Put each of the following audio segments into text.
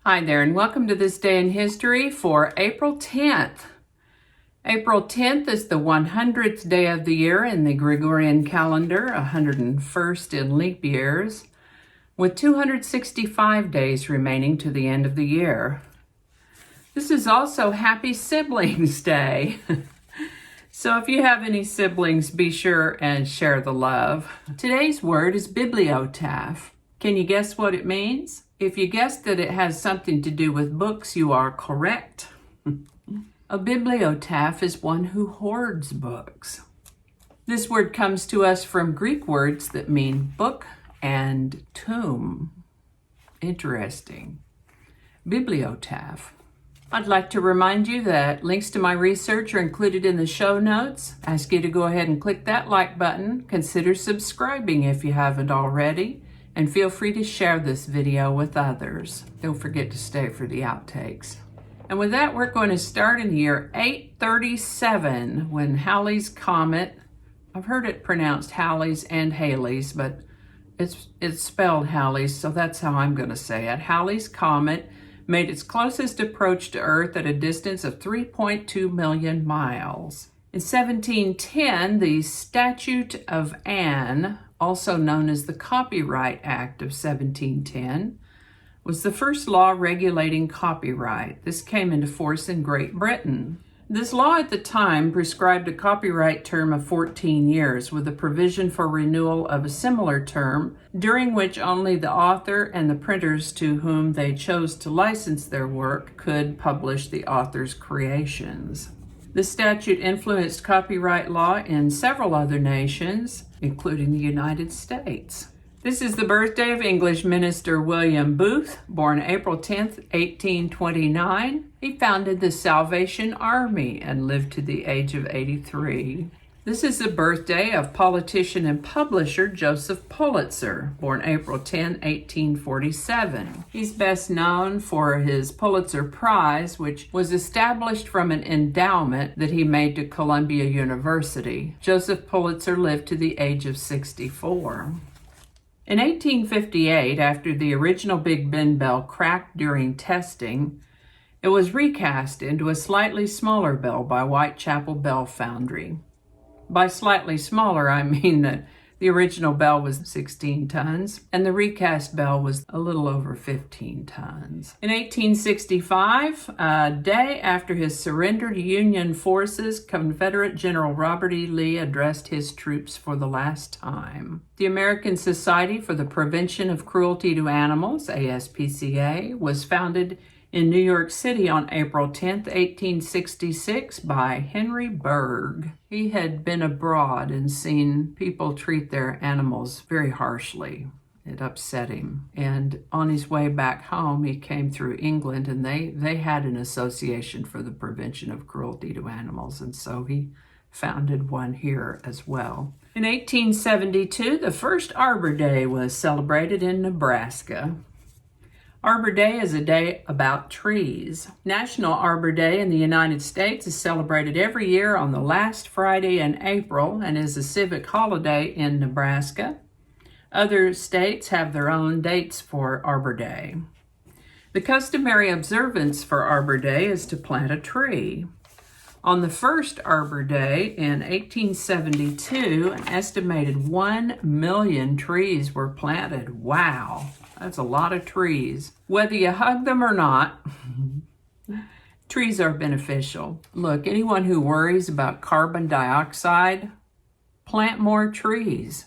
Hi there, and welcome to this day in history for April 10th. April 10th is the 100th day of the year in the Gregorian calendar, 101st in leap years, with 265 days remaining to the end of the year. This is also Happy Siblings Day. So if you have any siblings, be sure and share the love. Today's word is bibliotaph. Can you guess what it means? If you guessed that it has something to do with books, you are correct. A bibliotaph is one who hoards books. This word comes to us from Greek words that mean book and tomb. Interesting. Bibliotaph. I'd like to remind you that links to my research are included in the show notes. I ask you to go ahead and click that like button. Consider subscribing if you haven't already. And feel free to share this video with others. Don't forget to stay for the outtakes. And with that, we're going to start in the year 837 when Halley's Comet, I've heard it pronounced Halley's and Halley's, but it's spelled Halley's, so that's how I'm going to say it. Halley's Comet made its closest approach to Earth at a distance of 3.2 million miles. In 1710, the Statute of Anne, also known as the Copyright Act of 1710, was the first law regulating copyright. This came into force in Great Britain. This law at the time prescribed a copyright term of 14 years with a provision for renewal of a similar term, during which only the author and the printers to whom they chose to license their work could publish the author's creations. The statute influenced copyright law in several other nations, including the United States. This is the birthday of English minister William Booth, born April 10th, 1829. He founded the Salvation Army and lived to the age of 83. This is the birthday of politician and publisher Joseph Pulitzer, born April 10, 1847. He's best known for his Pulitzer Prize, which was established from an endowment that he made to Columbia University. Joseph Pulitzer lived to the age of 64. In 1858, after the original Big Ben bell cracked during testing, it was recast into a slightly smaller bell by Whitechapel Bell Foundry. By slightly smaller, I mean that the original bell was 16 tons and the recast bell was a little over 15 tons. In 1865, a day after his surrender to Union forces, Confederate General Robert E. Lee addressed his troops for the last time. The American Society for the Prevention of Cruelty to Animals, ASPCA, was founded in New York City on April 10, 1866 by Henry Bergh. He had been abroad and seen people treat their animals very harshly. It upset him. And on his way back home, he came through England, and they had an association for the prevention of cruelty to animals, and so he founded one here as well. In 1872, the first Arbor Day was celebrated in Nebraska. Arbor Day is a day about trees. National Arbor Day in the United States is celebrated every year on the last Friday in April and is a civic holiday in Nebraska. Other states have their own dates for Arbor Day. The customary observance for Arbor Day is to plant a tree. On the first Arbor Day in 1872, an estimated 1 million trees were planted. Wow! That's a lot of trees. Whether you hug them or not, trees are beneficial. Look, anyone who worries about carbon dioxide, plant more trees.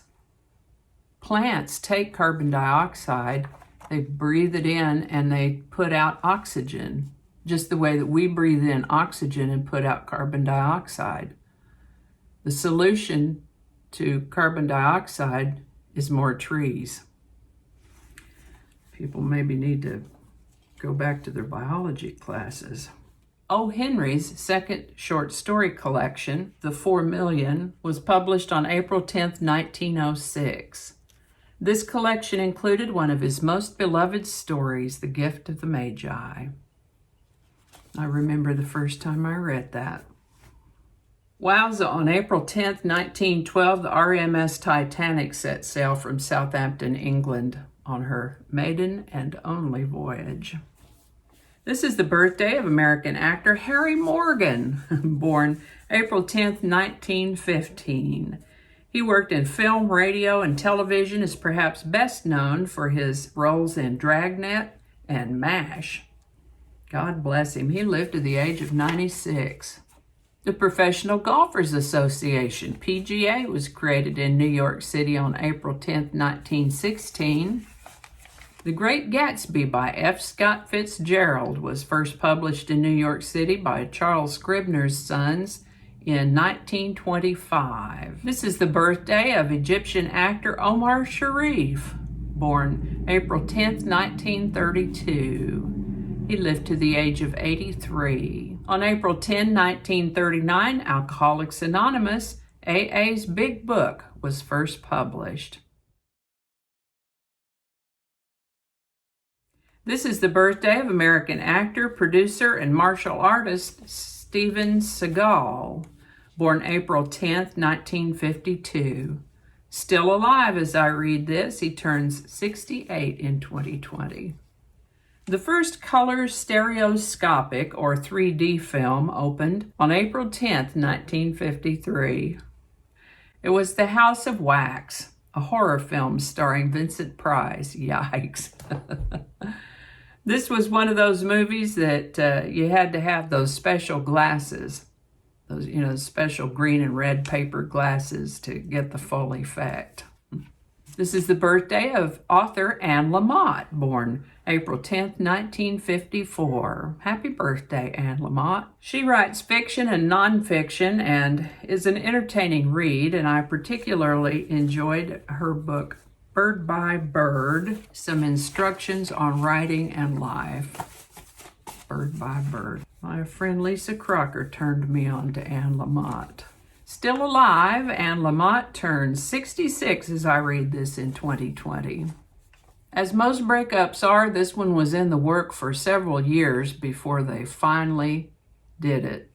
Plants take carbon dioxide, they breathe it in, and they put out oxygen, just the way that we breathe in oxygen and put out carbon dioxide. The solution to carbon dioxide is more trees. People maybe need to go back to their biology classes. O. Henry's second short story collection, The 4 Million, was published on April 10, 1906. This collection included one of his most beloved stories, The Gift of the Magi. I remember the first time I read that. Wowza, on April 10, 1912, the RMS Titanic set sail from Southampton, England, on her maiden and only voyage. This is the birthday of American actor Harry Morgan, born April 10th, 1915. He worked in film, radio, and television, is perhaps best known for his roles in Dragnet and MASH. God bless him. He lived to the age of 96. The Professional Golfers Association, PGA, was created in New York City on April 10th, 1916. The Great Gatsby by F. Scott Fitzgerald was first published in New York City by Charles Scribner's Sons in 1925. This is the birthday of Egyptian actor Omar Sharif, born April 10th, 1932. He lived to the age of 83. On April 10, 1939, Alcoholics Anonymous, AA's Big Book, was first published. This is the birthday of American actor, producer, and martial artist Steven Seagal, born April 10th, 1952. Still alive as I read this, he turns 68 in 2020. The first color stereoscopic or 3D film opened on April 10th, 1953. It was The House of Wax, a horror film starring Vincent Price. Yikes. This was one of those movies that you had to have those special glasses, those special green and red paper glasses to get the full effect. This is the birthday of author Anne Lamott, born April 10th, 1954. Happy birthday, Anne Lamott. She writes fiction and nonfiction and is an entertaining read, and I particularly enjoyed her book, Bird by Bird, Some Instructions on Writing and Life. Bird by Bird. My friend Lisa Crocker turned me on to Anne Lamott. Still alive, Anne Lamott turns 66 as I read this in 2020. As most breakups are, this one was in the work for several years before they finally did it.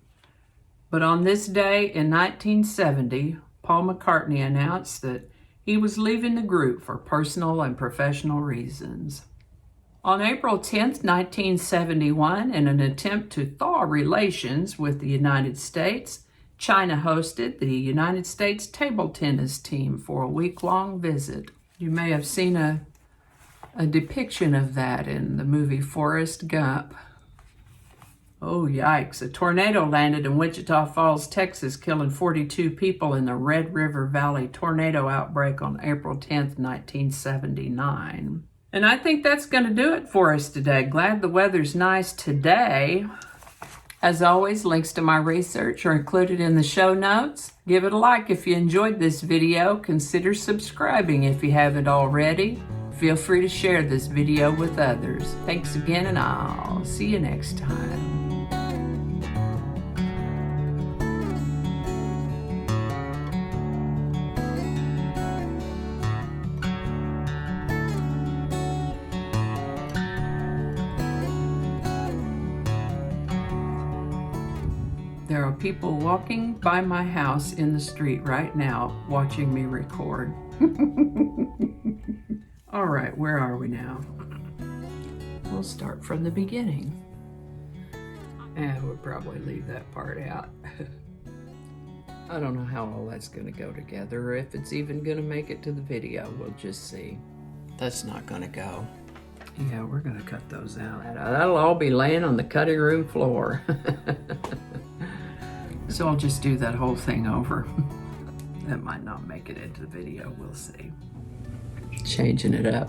But on this day in 1970, Paul McCartney announced that he was leaving the group for personal and professional reasons. On April 10th, 1971, in an attempt to thaw relations with the United States, China hosted the United States table tennis team for a week-long visit. You may have seen a depiction of that in the movie Forrest Gump. Oh, yikes. A tornado landed in Wichita Falls, Texas, killing 42 people in the Red River Valley tornado outbreak on April 10th, 1979. And I think that's going to do it for us today. Glad the weather's nice today. As always, links to my research are included in the show notes. Give it a like if you enjoyed this video. Consider subscribing if you haven't already. Feel free to share this video with others. Thanks again, and I'll see you next time. There are people walking by my house in the street right now watching me record. All right, where are we now? We'll start from the beginning. And we'll probably leave that part out. I don't know how all that's going to go together, or if it's even going to make it to the video. We'll just see. That's not going to go. Yeah, we're going to cut those out. That'll all be laying on the cutting room floor. So I'll just do that whole thing over. That might not make it into the video, we'll see. Changing it up.